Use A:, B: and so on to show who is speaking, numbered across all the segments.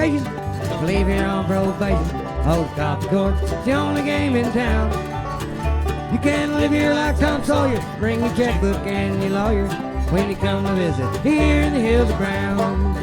A: vacation, leave here on probation. Old cop's court, it's the only game in town. You can live here like Tom Sawyer, bring your checkbook and your lawyer when you come to visit here in the hills of Brown.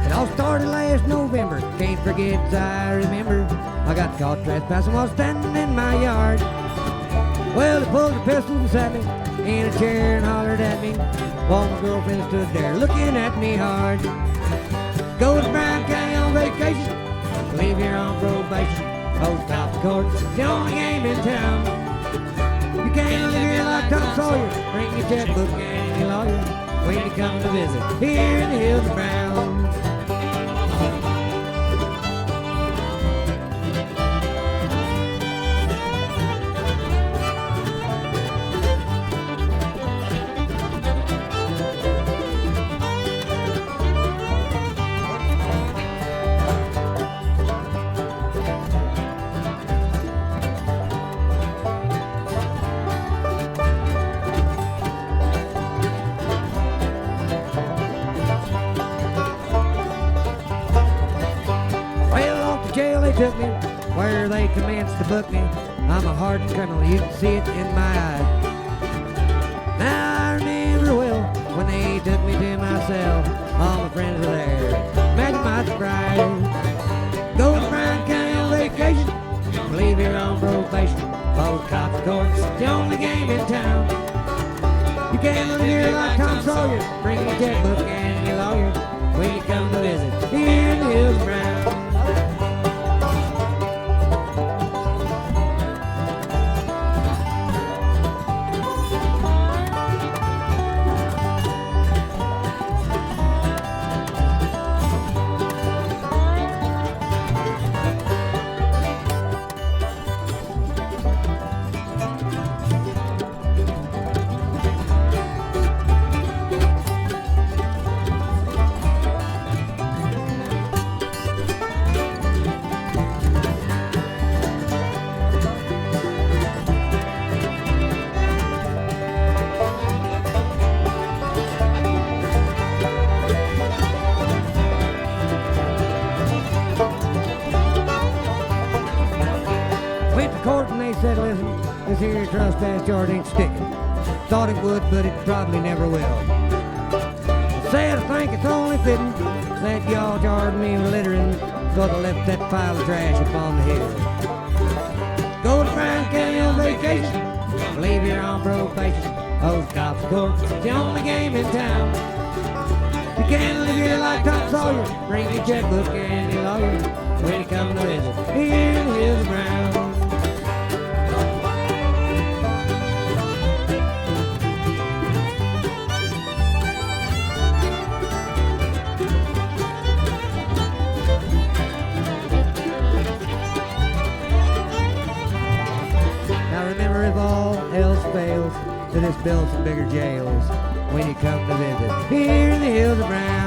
A: It all started last November, can't forget as I remember. I got caught trespassing while standing in my yard. Well, they pulled a pistol beside me in a chair and hollered at me while my girlfriend stood there looking at me hard. Go to Brown County on vacation, leave here on probation. Old cop's court, it's the only game in town. You can't live here like Tom Sawyer, bring your checkbook and your lawyer when you come to visit here in the hills of Brown. Jail they took me, where they commenced to book me. I'm a hardened criminal, you can see it in my eyes. Now I remember well when they took me to my cell. All my friends were there, imagine my surprise. Go to Brown County on vacation, leave here on probation. Old cop's court, it's the only game in town. You can't live here like Tom Sawyer, bring your checkbook and your lawyer when you come to visit here in the hills of Brown. Went to court and they said, listen, this here trespass charge ain't sticking. Thought it would, but it probably never will. Said I think it's only fitting that y'all charge me with littering, so I left that pile of trash upon the hill. Go to Brown County on vacation, leave here on probation. Old cop's court, it's the only game in town. You can't live here like Tom Sawyer, bring your checkbook and your lawyer when you come to visit here in the hills of Brown. Remember, if all else fails, to just build some bigger jails when you come to visit here in the hills of Brown.